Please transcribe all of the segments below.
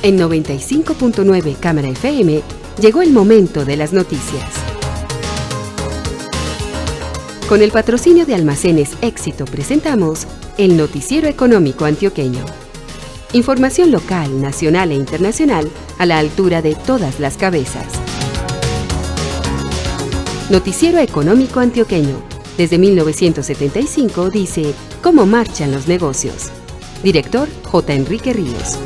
En 95.9 Cámara FM llegó el momento de las noticias. Con el patrocinio de Almacenes Éxito presentamos el Noticiero Económico Antioqueño. Información local, nacional e internacional a la altura de todas las cabezas. Noticiero Económico Antioqueño. Desde 1975 dice cómo marchan los negocios. Director J. Enrique Ríos.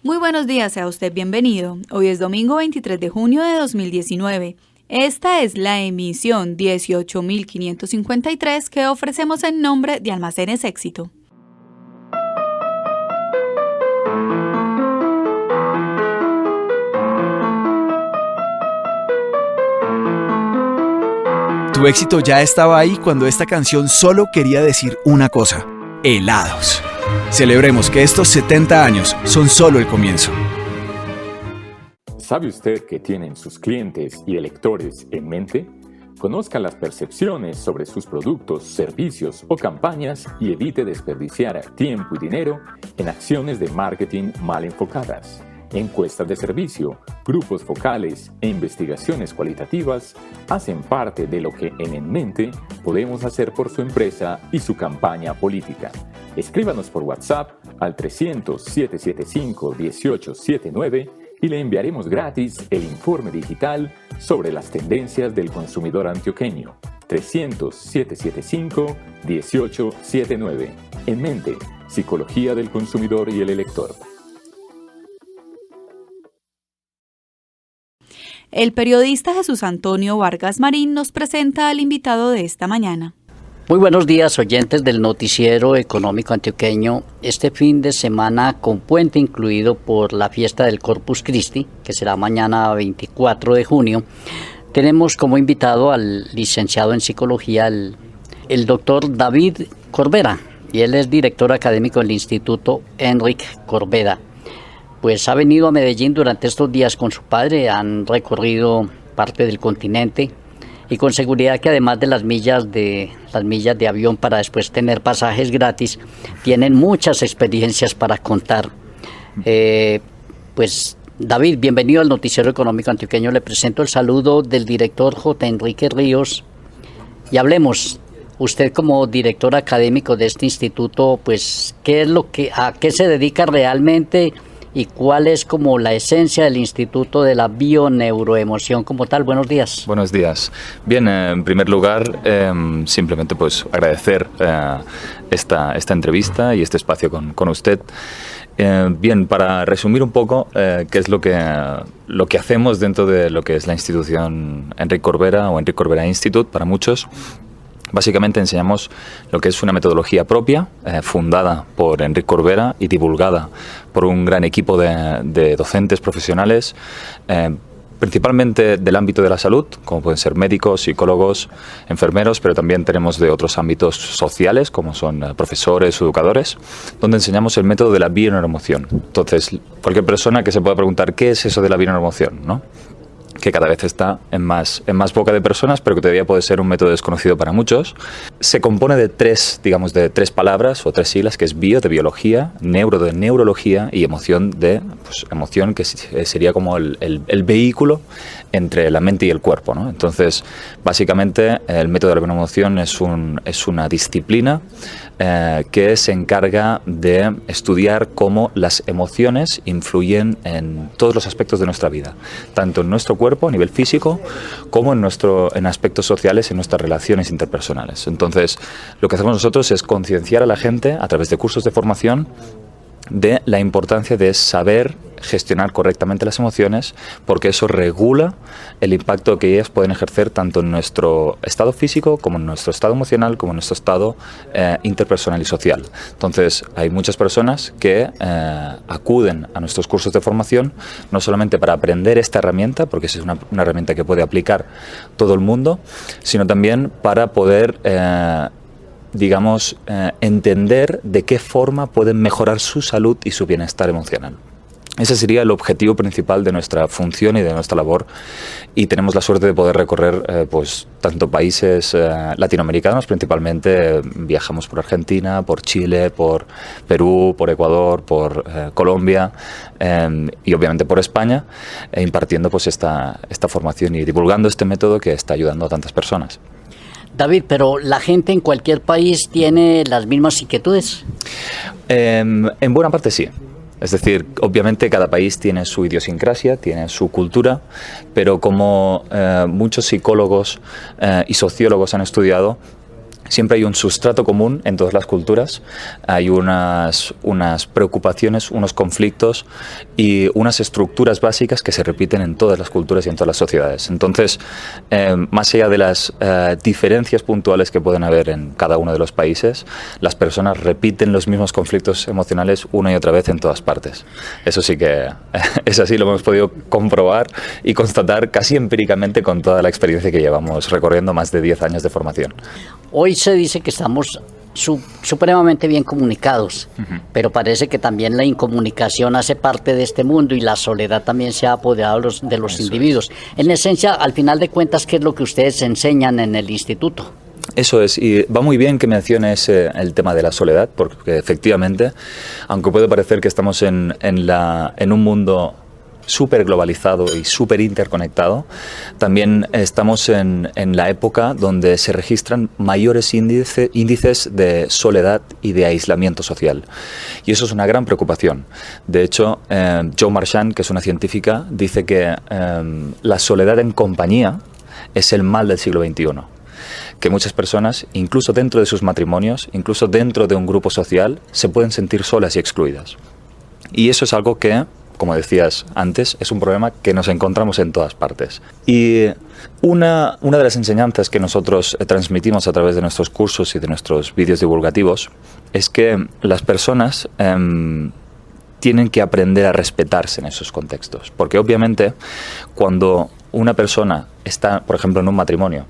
Muy buenos días, sea usted bienvenido. Hoy es domingo 23 de junio de 2019. Esta es la emisión 18.553 que ofrecemos en nombre de Almacenes Éxito. Tu éxito ya estaba ahí cuando esta canción solo quería decir una cosa: helados. Celebremos que estos 70 años son solo el comienzo. ¿Sabe usted qué tienen sus clientes y electores en mente? Conozca las percepciones sobre sus productos, servicios o campañas y evite desperdiciar tiempo y dinero en acciones de marketing mal enfocadas. Encuestas de servicio, grupos focales e investigaciones cualitativas hacen parte de lo que en mente podemos hacer por su empresa y su campaña política. Escríbanos por WhatsApp al 300-775-1879 y le enviaremos gratis el informe digital sobre las tendencias del consumidor antioqueño. 300-775-1879. En mente, psicología del consumidor y el elector. El periodista Jesús Antonio Vargas Marín nos presenta al invitado de esta mañana. Muy buenos días, oyentes del Noticiero Económico Antioqueño. Este fin de semana con puente incluido por la fiesta del Corpus Christi, que será mañana 24 de junio, tenemos como invitado al licenciado en psicología, el doctor David Corbera, y él es director académico del Instituto Enrique Corbera. Pues ha venido a Medellín durante estos días con su padre, han recorrido parte del continente y con seguridad que además de las millas de avión para después tener pasajes gratis, tienen muchas experiencias para contar. Pues David, bienvenido al Noticiero Económico Antioqueño. Le presento el saludo del director J. Enrique Ríos y hablemos. Usted como director académico de este instituto, pues ¿a qué se dedica realmente? ¿Y cuál es como la esencia del Instituto de la Bioneuroemoción como tal? Buenos días. Buenos días. Bien, en primer lugar, simplemente pues agradecer esta entrevista y este espacio con usted. Bien, para resumir un poco qué es lo que hacemos dentro de lo que es la institución Enrique Corbera o Enrique Corbera Institute para muchos. Básicamente enseñamos lo que es una metodología propia, fundada por Enrique Corbera y divulgada por un gran equipo de docentes profesionales, principalmente del ámbito de la salud, como pueden ser médicos, psicólogos, enfermeros, pero también tenemos de otros ámbitos sociales, como son profesores o educadores, donde enseñamos el método de la bioneuroemoción. Entonces, cualquier persona que se pueda preguntar qué es eso de la bioneuroemoción, ¿no?, que cada vez está en más boca de personas, pero que todavía puede ser un método desconocido para muchos. Se compone de tres palabras o tres siglas, que es bio, de biología, neuro, de neurología, y emoción, de emoción, que sería como el vehículo entre la mente y el cuerpo, ¿no? Entonces, básicamente, el método de la bioneuroemoción es una disciplina que se encarga de estudiar cómo las emociones influyen en todos los aspectos de nuestra vida, tanto en nuestro cuerpo a nivel físico como en aspectos sociales, en nuestras relaciones interpersonales. Entonces, lo que hacemos nosotros es concienciar a la gente a través de cursos de formación de la importancia de saber gestionar correctamente las emociones, porque eso regula el impacto que ellas pueden ejercer tanto en nuestro estado físico como en nuestro estado emocional, como en nuestro estado interpersonal y social. Entonces, hay muchas personas que acuden a nuestros cursos de formación no solamente para aprender esta herramienta, porque es una herramienta que puede aplicar todo el mundo, sino también para poder entender de qué forma pueden mejorar su salud y su bienestar emocional. Ese sería el objetivo principal de nuestra función y de nuestra labor, y tenemos la suerte de poder recorrer pues tanto países latinoamericanos, principalmente viajamos por Argentina, por Chile, por Perú, por Ecuador, por Colombia y obviamente por España, impartiendo pues esta formación y divulgando este método que está ayudando a tantas personas. David, pero ¿la gente en cualquier país tiene las mismas inquietudes? En buena parte sí. Es decir, obviamente cada país tiene su idiosincrasia, tiene su cultura, pero como muchos psicólogos y sociólogos han estudiado, siempre hay un sustrato común en todas las culturas, hay unas preocupaciones, unos conflictos y unas estructuras básicas que se repiten en todas las culturas y en todas las sociedades. Entonces, más allá de las diferencias puntuales que pueden haber en cada uno de los países, las personas repiten los mismos conflictos emocionales una y otra vez en todas partes. Eso sí que es así, lo hemos podido comprobar y constatar casi empíricamente con toda la experiencia que llevamos recorriendo más de 10 años de formación. Hoy se dice que estamos supremamente bien comunicados, pero parece que también la incomunicación hace parte de este mundo y la soledad también se ha apoderado de los individuos. En esencia, al final de cuentas, ¿qué es lo que ustedes enseñan en el instituto? Eso es, y va muy bien que menciones el tema de la soledad, porque efectivamente, aunque puede parecer que estamos en un mundo súper globalizado y súper interconectado, también estamos en la época donde se registran mayores índices de soledad y de aislamiento social. Y eso es una gran preocupación. De hecho, Jo Marchand, que es una científica, dice que la soledad en compañía es el mal del siglo XXI. Que muchas personas, incluso dentro de sus matrimonios, incluso dentro de un grupo social, se pueden sentir solas y excluidas. Y eso es algo que, como decías antes, es un problema que nos encontramos en todas partes. Y una de las enseñanzas que nosotros transmitimos a través de nuestros cursos y de nuestros vídeos divulgativos es que las personas tienen que aprender a respetarse en esos contextos. Porque obviamente cuando una persona está, por ejemplo, en un matrimonio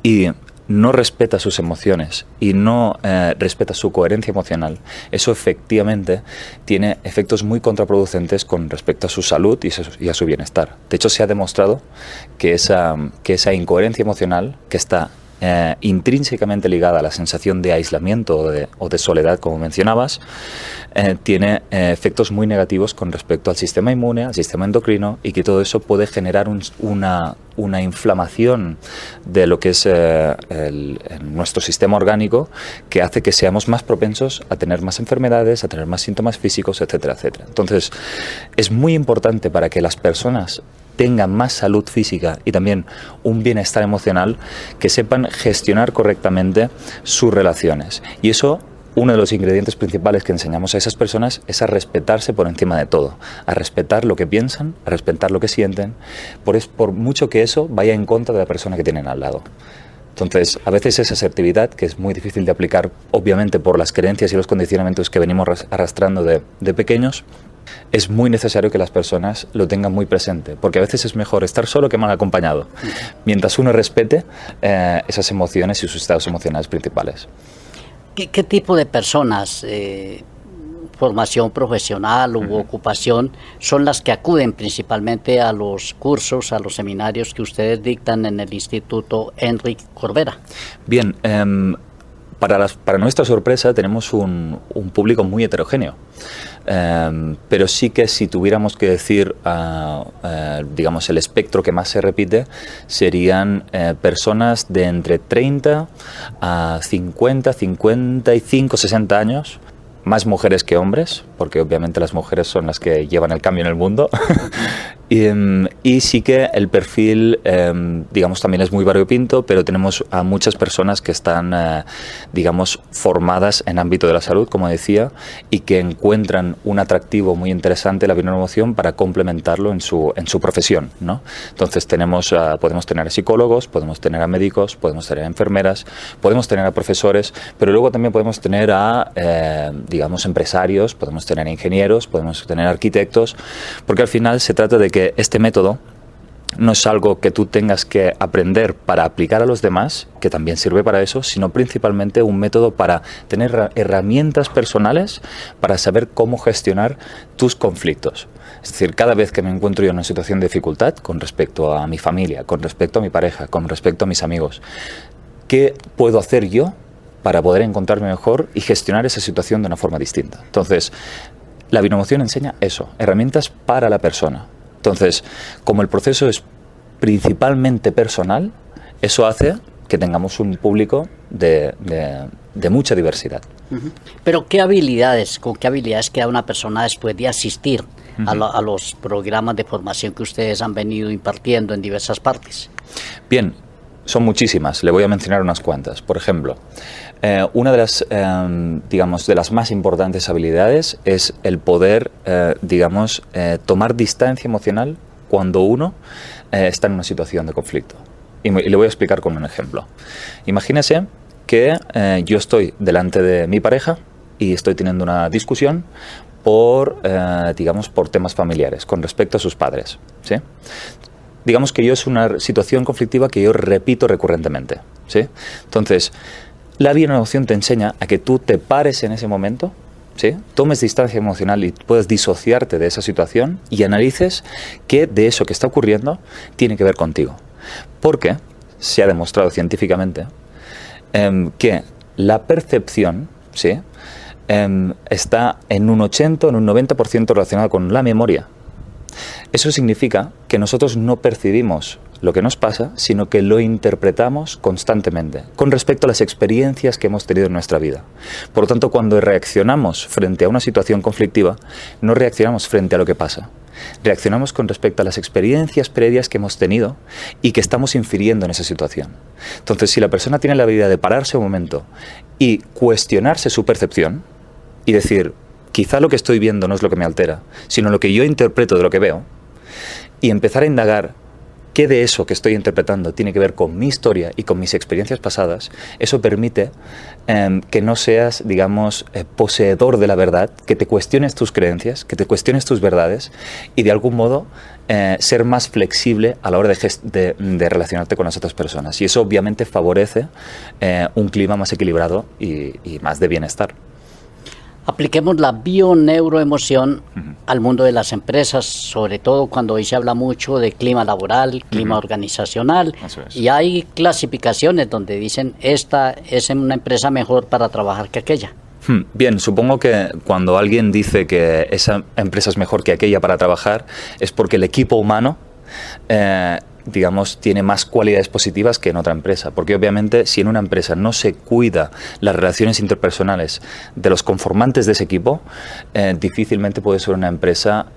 y no respeta sus emociones y no respeta su coherencia emocional, eso efectivamente tiene efectos muy contraproducentes con respecto a su salud y a su bienestar. De hecho, se ha demostrado que esa incoherencia emocional, que está intrínsecamente ligada a la sensación de aislamiento o de soledad, como mencionabas, tiene efectos muy negativos con respecto al sistema inmune, al sistema endocrino, y que todo eso puede generar una inflamación de lo que es nuestro sistema orgánico, que hace que seamos más propensos a tener más enfermedades, a tener más síntomas físicos, etcétera, etcétera. Entonces, es muy importante para que las personas tengan más salud física y también un bienestar emocional, que sepan gestionar correctamente sus relaciones. Y eso, uno de los ingredientes principales que enseñamos a esas personas es a respetarse por encima de todo, a respetar lo que piensan, a respetar lo que sienten, por mucho que eso vaya en contra de la persona que tienen al lado. Entonces, a veces esa asertividad, que es muy difícil de aplicar, obviamente por las creencias y los condicionamientos que venimos arrastrando de pequeños, es muy necesario que las personas lo tengan muy presente, porque a veces es mejor estar solo que mal acompañado, mientras uno respete esas emociones y sus estados emocionales principales. ¿Qué tipo de personas, formación profesional u ocupación, son las que acuden principalmente a los cursos, a los seminarios que ustedes dictan en el Instituto Enric Corbera? Bien, para nuestra sorpresa tenemos un público muy heterogéneo, pero sí que si tuviéramos que decir, digamos, el espectro que más se repite, serían personas de entre 30 a 50, 55, 60 años, más mujeres que hombres, porque obviamente las mujeres son las que llevan el cambio en el mundo. Y sí que el perfil, digamos, también es muy variopinto, pero tenemos a muchas personas que están, digamos, formadas en ámbito de la salud, como decía, y que encuentran un atractivo muy interesante la bioemoción para complementarlo en su profesión, ¿no? Entonces podemos tener a psicólogos, podemos tener a médicos, podemos tener a enfermeras, podemos tener a profesores, pero luego también podemos tener a, digamos, empresarios, podemos tener a ingenieros, podemos tener a arquitectos, porque al final se trata de que este método no es algo que tú tengas que aprender para aplicar a los demás, que también sirve para eso, sino principalmente un método para tener herramientas personales para saber cómo gestionar tus conflictos. Es decir, cada vez que me encuentro yo en una situación de dificultad con respecto a mi familia, con respecto a mi pareja, con respecto a mis amigos, ¿qué puedo hacer yo para poder encontrarme mejor y gestionar esa situación de una forma distinta? Entonces, la binomoción enseña eso, herramientas para la persona. Entonces, como el proceso es principalmente personal, eso hace que tengamos un público de mucha diversidad. Pero con qué habilidades queda una persona después de asistir a los programas de formación que ustedes han venido impartiendo en diversas partes? Bien, son muchísimas, le voy a mencionar unas cuantas. Por ejemplo, una de las, de las más importantes habilidades es el poder, tomar distancia emocional cuando uno está en una situación de conflicto. Y le voy a explicar con un ejemplo. Imagínese que yo estoy delante de mi pareja y estoy teniendo una discusión por temas familiares con respecto a sus padres, ¿sí? Digamos que yo es una situación conflictiva que yo repito recurrentemente, ¿sí? Entonces, la binomoción te enseña a que tú te pares en ese momento, ¿sí? Tomes distancia emocional y puedas disociarte de esa situación y analices qué de eso que está ocurriendo tiene que ver contigo. Porque se ha demostrado científicamente que la percepción, ¿sí? Está en un 80 o en un 90% relacionada con la memoria. Eso significa que nosotros no percibimos lo que nos pasa, sino que lo interpretamos constantemente con respecto a las experiencias que hemos tenido en nuestra vida. Por lo tanto, cuando reaccionamos frente a una situación conflictiva, no reaccionamos frente a lo que pasa. Reaccionamos con respecto a las experiencias previas que hemos tenido y que estamos infiriendo en esa situación. Entonces, si la persona tiene la habilidad de pararse un momento y cuestionarse su percepción y decir, quizá lo que estoy viendo no es lo que me altera, sino lo que yo interpreto de lo que veo, y empezar a indagar qué de eso que estoy interpretando tiene que ver con mi historia y con mis experiencias pasadas, eso permite que no seas, poseedor de la verdad, que te cuestiones tus creencias, que te cuestiones tus verdades y de algún modo ser más flexible a la hora de relacionarte con las otras personas. Y eso obviamente favorece un clima más equilibrado y más de bienestar. Apliquemos la bioneuroemoción al mundo de las empresas, sobre todo cuando hoy se habla mucho de clima laboral, clima organizacional, y hay clasificaciones donde dicen esta es una empresa mejor para trabajar que aquella. Bien, supongo que cuando alguien dice que esa empresa es mejor que aquella para trabajar es porque el equipo humano tiene más cualidades positivas que en otra empresa, porque obviamente si en una empresa no se cuida las relaciones interpersonales de los conformantes de ese equipo, difícilmente puede ser una empresa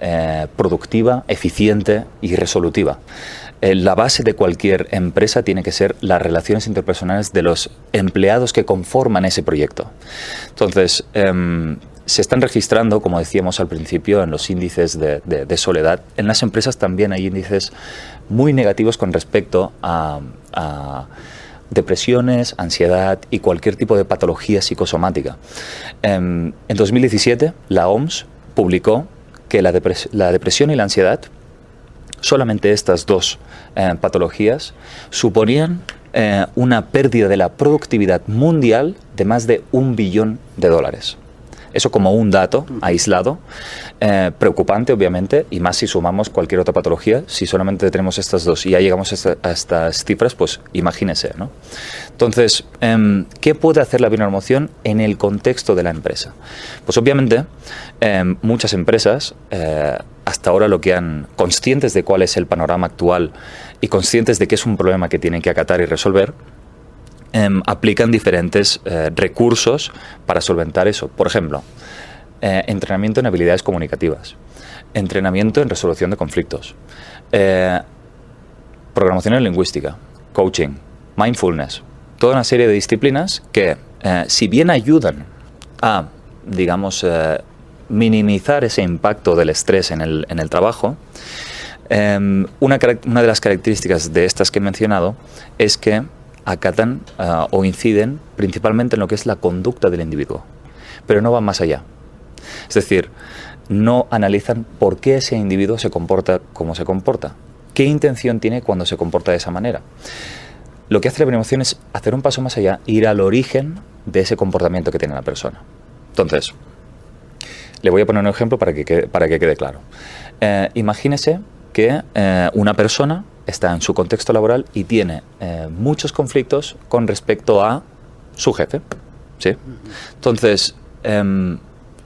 productiva, eficiente y resolutiva. La base de cualquier empresa tiene que ser las relaciones interpersonales de los empleados que conforman ese proyecto. Entonces, se están registrando, como decíamos al principio, en los índices de soledad. En las empresas también hay índices muy negativos con respecto a depresiones, ansiedad y cualquier tipo de patología psicosomática. En 2017, la OMS publicó que la depresión y la ansiedad, solamente estas dos patologías, suponían una pérdida de la productividad mundial de más de $1 billón. Eso como un dato aislado, preocupante obviamente, y más si sumamos cualquier otra patología. Si solamente tenemos estas dos y ya llegamos a estas cifras, pues imagínese, ¿no? Entonces, ¿qué puede hacer la bioneuroemoción en el contexto de la empresa? Pues obviamente muchas empresas, hasta ahora conscientes de cuál es el panorama actual y conscientes de que es un problema que tienen que acatar y resolver, aplican diferentes recursos para solventar eso. Por ejemplo, entrenamiento en habilidades comunicativas, entrenamiento en resolución de conflictos, programación en lingüística, coaching, mindfulness, toda una serie de disciplinas que, si bien ayudan a, minimizar ese impacto del estrés en el trabajo, una de las características de estas que he mencionado es que acatan o inciden principalmente en lo que es la conducta del individuo, pero no van más allá. Es decir, no analizan por qué ese individuo se comporta como se comporta, ¿qué intención tiene cuando se comporta de esa manera? Lo que hace la primera emoción es hacer un paso más allá, ir al origen de ese comportamiento que tiene la persona. Entonces, le voy a poner un ejemplo para que quede claro. Imagínese que una persona está en su contexto laboral y tiene muchos conflictos con respecto a su jefe, ¿sí? Entonces,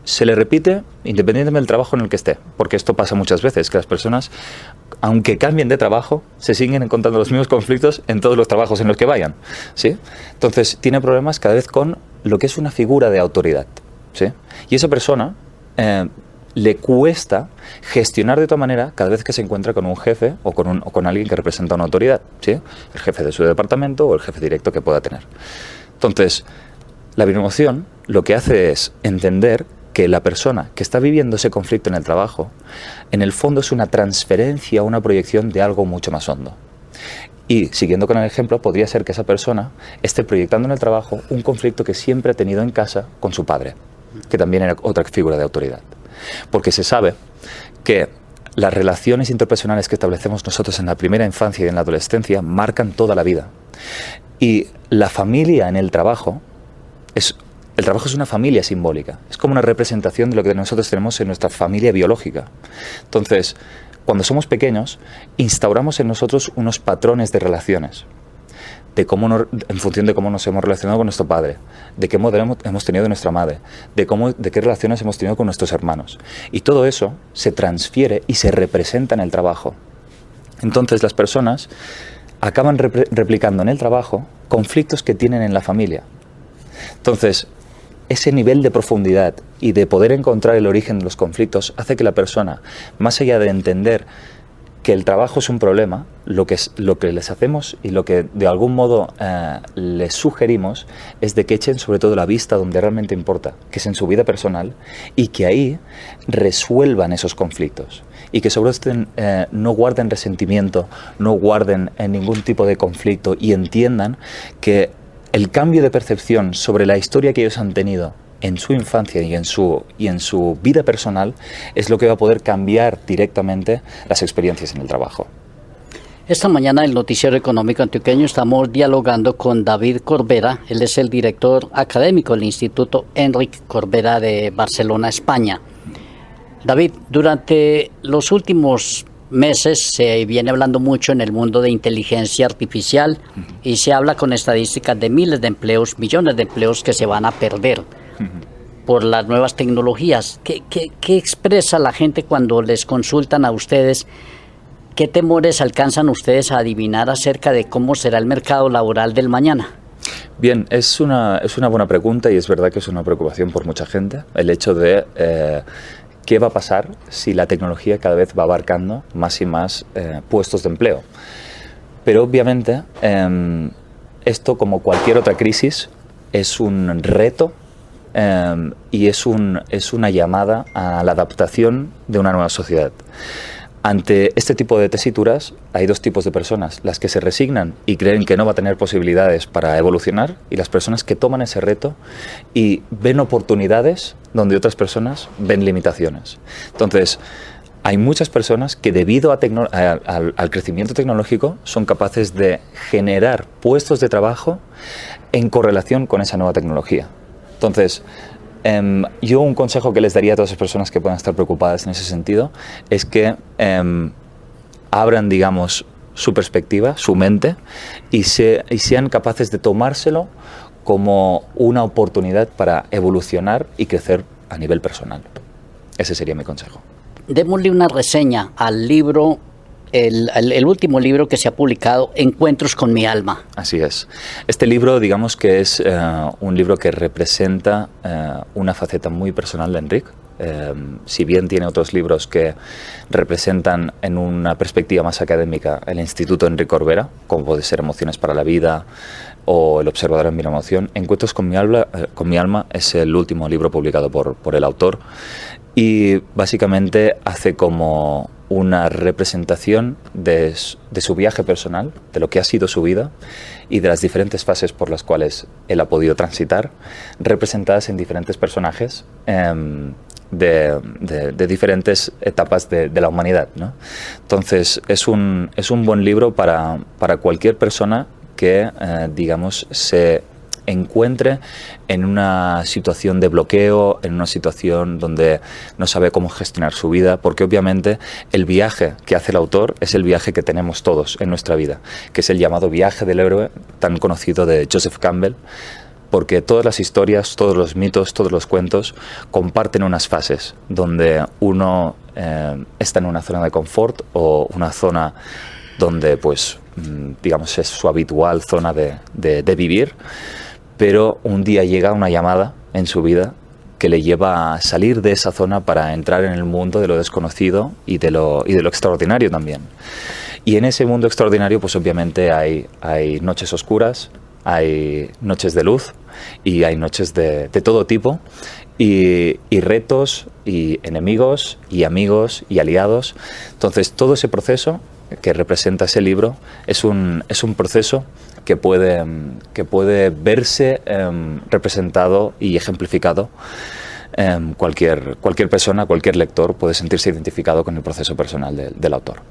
se le repite independientemente del trabajo en el que esté, porque esto pasa muchas veces, que las personas, aunque cambien de trabajo, se siguen encontrando los mismos conflictos en todos los trabajos en los que vayan, ¿sí? Entonces, tiene problemas cada vez con lo que es una figura de autoridad, ¿sí? Y esa persona le cuesta gestionar de otra manera cada vez que se encuentra con un jefe o con alguien que representa una autoridad, ¿sí? El jefe de su departamento o el jefe directo que pueda tener. Entonces, la bioemoción lo que hace es entender que la persona que está viviendo ese conflicto en el trabajo, en el fondo es una transferencia, una proyección de algo mucho más hondo. Y, siguiendo con el ejemplo, podría ser que esa persona esté proyectando en el trabajo un conflicto que siempre ha tenido en casa con su padre, que también era otra figura de autoridad. Porque se sabe que las relaciones interpersonales que establecemos nosotros en la primera infancia y en la adolescencia marcan toda la vida. Y la familia en el trabajo es una familia simbólica. Es como una representación de lo que nosotros tenemos en nuestra familia biológica. Entonces, cuando somos pequeños, instauramos en nosotros unos patrones de relaciones. En función de cómo nos hemos relacionado con nuestro padre, de qué modelo hemos tenido de nuestra madre, de qué relaciones hemos tenido con nuestros hermanos. Y todo eso se transfiere y se representa en el trabajo. Entonces las personas acaban replicando en el trabajo conflictos que tienen en la familia. Entonces, ese nivel de profundidad y de poder encontrar el origen de los conflictos hace que la persona, más allá de entender que el trabajo es un problema, lo que les hacemos y lo que de algún modo les sugerimos es de que echen sobre todo la vista donde realmente importa, que es en su vida personal, y que ahí resuelvan esos conflictos. Y que sobre esto no guarden resentimiento, no guarden ningún tipo de conflicto y entiendan que el cambio de percepción sobre la historia que ellos han tenido en su infancia y en su vida personal es lo que va a poder cambiar directamente las experiencias en el trabajo. Esta mañana en el Noticiero Económico Antioqueño estamos dialogando con David Corbera. Él es el director académico del Instituto Enric Corbera de Barcelona, España. David, durante los últimos meses se viene hablando mucho en el mundo de inteligencia artificial y se habla con estadísticas de miles de empleos, millones de empleos que se van a perder por las nuevas tecnologías. ¿Qué expresa la gente cuando les consultan a ustedes? ¿Qué temores alcanzan ustedes a adivinar acerca de cómo será el mercado laboral del mañana? Bien, es una buena pregunta y es verdad que es una preocupación por mucha gente. El hecho de qué va a pasar si la tecnología cada vez va abarcando más y más puestos de empleo. Pero obviamente esto, como cualquier otra crisis, es un reto y es una llamada a la adaptación de una nueva sociedad. Ante este tipo de tesituras hay dos tipos de personas: las que se resignan y creen que no va a tener posibilidades para evolucionar, y las personas que toman ese reto y ven oportunidades donde otras personas ven limitaciones. Entonces, hay muchas personas que debido al crecimiento tecnológico son capaces de generar puestos de trabajo en correlación con esa nueva tecnología. Entonces, yo un consejo que les daría a todas las personas que puedan estar preocupadas en ese sentido es que abran, digamos, su perspectiva, su mente, y sean capaces de tomárselo como una oportunidad para evolucionar y crecer a nivel personal. Ese sería mi consejo. Démosle una reseña al libro, el último libro que se ha publicado, Encuentros con mi alma. Así es. Este libro, digamos que es un libro que representa una faceta muy personal de Enric. Si bien tiene otros libros que representan en una perspectiva más académica el Instituto Enric Corbera, como puede ser Emociones para la Vida o El Observador en mi emoción, Encuentros con mi alma es el último libro publicado por el autor, y básicamente hace como una representación de su viaje personal, de lo que ha sido su vida y de las diferentes fases por las cuales él ha podido transitar, representadas en diferentes personajes de diferentes etapas de la humanidad, ¿no? Entonces, es un buen libro para cualquier persona que, digamos, se encuentre en una situación de bloqueo, en una situación donde no sabe cómo gestionar su vida, porque obviamente el viaje que hace el autor es el viaje que tenemos todos en nuestra vida, que es el llamado viaje del héroe, tan conocido de Joseph Campbell, porque todas las historias, todos los mitos, todos los cuentos comparten unas fases donde uno está en una zona de confort o una zona donde, pues, digamos, es su habitual zona de vivir, pero un día llega una llamada en su vida que le lleva a salir de esa zona para entrar en el mundo de lo desconocido y de lo extraordinario también. Y en ese mundo extraordinario, pues obviamente hay noches oscuras, hay noches de luz y hay noches de todo tipo y retos y enemigos y amigos y aliados. Entonces, todo ese proceso que representa ese libro es un proceso que puede verse representado y ejemplificado. Cualquier persona, cualquier lector puede sentirse identificado con el proceso personal del autor.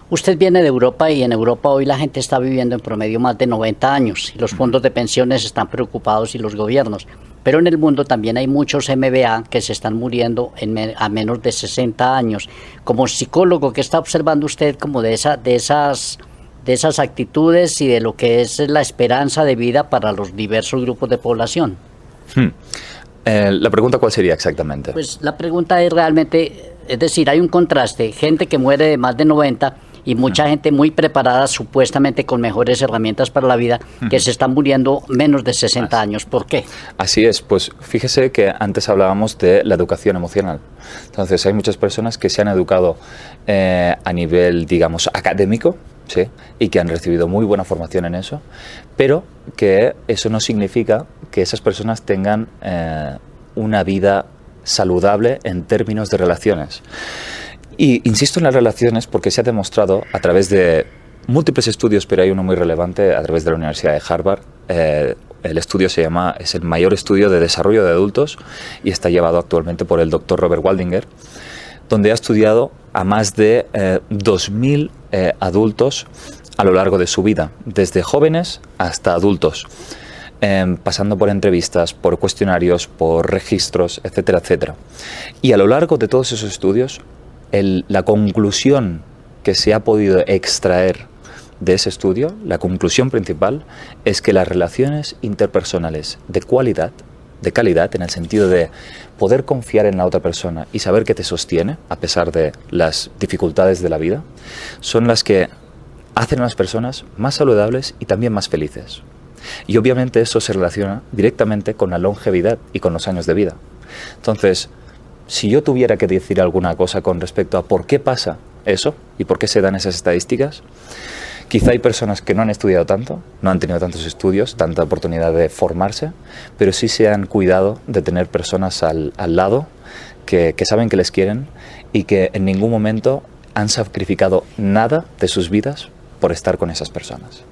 Usted viene de Europa y en Europa hoy la gente está viviendo en promedio más de 90 años y los fondos de pensiones están preocupados y los gobiernos. Pero en el mundo también hay muchos MBA que se están muriendo a menos de 60 años. Como psicólogo, ¿qué está observando usted como de esas actitudes y de lo que es la esperanza de vida para los diversos grupos de población? ¿La pregunta cuál sería exactamente? Pues la pregunta es realmente, es decir, hay un contraste, gente que muere de más de 90 y mucha gente muy preparada, supuestamente con mejores herramientas para la vida, que se están muriendo menos de 60 años. ¿Por qué? Así es, pues fíjese que antes hablábamos de la educación emocional. Entonces hay muchas personas que se han educado a nivel, digamos, académico, ¿sí? Y que han recibido muy buena formación en eso, pero que eso no significa que esas personas tengan una vida saludable en términos de relaciones. Y insisto en las relaciones porque se ha demostrado a través de múltiples estudios, pero hay uno muy relevante a través de la Universidad de Harvard. El estudio es el mayor estudio de desarrollo de adultos y está llevado actualmente por el doctor Robert Waldinger, donde ha estudiado a más de 2.000 adultos a lo largo de su vida, desde jóvenes hasta adultos, pasando por entrevistas, por cuestionarios, por registros, etcétera, etcétera. Y a lo largo de todos esos estudios, la conclusión que se ha podido extraer de ese estudio, la conclusión principal, es que las relaciones interpersonales de calidad, en el sentido de poder confiar en la otra persona y saber que te sostiene a pesar de las dificultades de la vida, son las que hacen a las personas más saludables y también más felices. Y obviamente eso se relaciona directamente con la longevidad y con los años de vida. Entonces, si yo tuviera que decir alguna cosa con respecto a por qué pasa eso y por qué se dan esas estadísticas, quizá hay personas que no han estudiado tanto, no han tenido tantos estudios, tanta oportunidad de formarse, pero sí se han cuidado de tener personas al lado que saben que les quieren y que en ningún momento han sacrificado nada de sus vidas por estar con esas personas.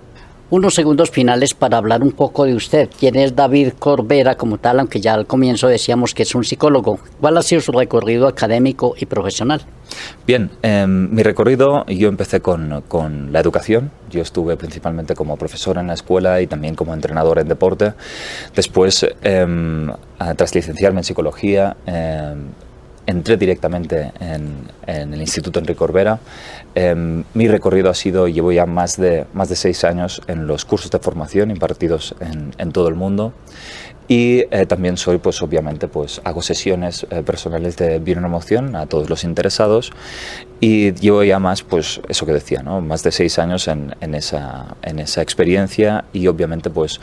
Unos segundos finales para hablar un poco de usted. ¿Quién es David Corbera como tal? Aunque ya al comienzo decíamos que es un psicólogo. ¿Cuál ha sido su recorrido académico y profesional? Bien, mi recorrido, yo empecé con la educación. Yo estuve principalmente como profesor en la escuela y también como entrenador en deporte. Después, tras licenciarme en psicología, entré directamente en el Instituto Enrique Corbera. Mi recorrido ha sido, llevo ya más de 6 años en los cursos de formación impartidos en todo el mundo. Y también soy, pues obviamente, pues hago sesiones personales de bioneuroemoción a todos los interesados. Y llevo ya más, pues eso que decía, ¿no? Más de 6 años en esa experiencia y obviamente, pues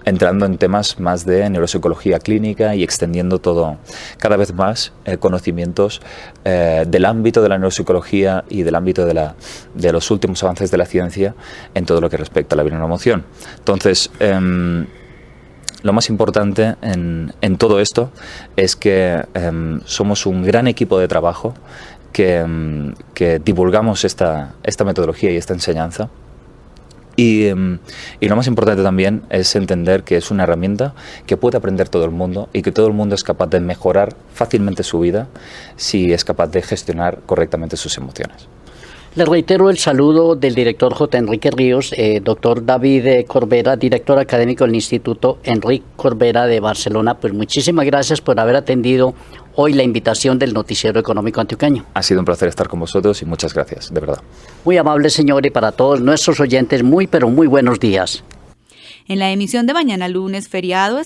entrando en temas más de neuropsicología clínica y extendiendo todo cada vez más conocimientos del ámbito de la neuropsicología y del ámbito de los últimos avances de la ciencia en todo lo que respecta a la bioneuroemoción. Entonces, lo más importante en todo esto es que somos un gran equipo de trabajo que divulgamos esta metodología y esta enseñanza Y lo más importante también es entender que es una herramienta que puede aprender todo el mundo y que todo el mundo es capaz de mejorar fácilmente su vida si es capaz de gestionar correctamente sus emociones. Le reitero el saludo del director J. Enrique Ríos, doctor David Corbera, director académico del Instituto Enric Corbera de Barcelona. Pues muchísimas gracias por haber atendido hoy la invitación del Noticiero Económico Antioqueño. Ha sido un placer estar con vosotros y muchas gracias, de verdad. Muy amable, señor, y para todos nuestros oyentes, muy pero muy buenos días. En la emisión de mañana lunes feriado